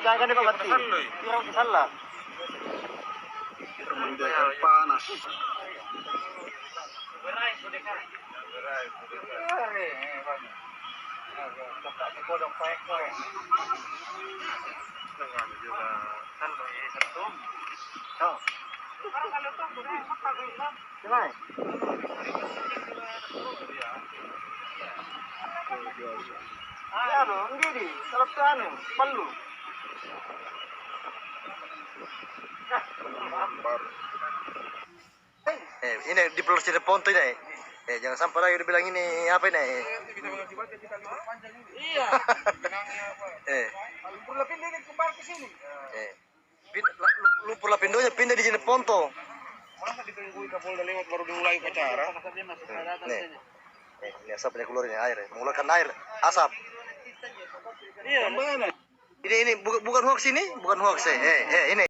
Jangan di bawah tirang di sana. Panas. Ano, hindi. Sarap ka ano, palu. Ini di Pulau Cirebon tuh ini. Jangan sampai lagi dibilang ini apa ini? Iya. Lumpur Lapindo ini kembali ke sini. Lumpur Lapindonya pindah di Cirebon tuh. Masa ditunggu Kapolda lewat baru dimulai upacara? Ini asapnya keluar ini air, mengeluarkan air, asap. Iya, mana? Ini bukan hoax ini, bukan hoax ini.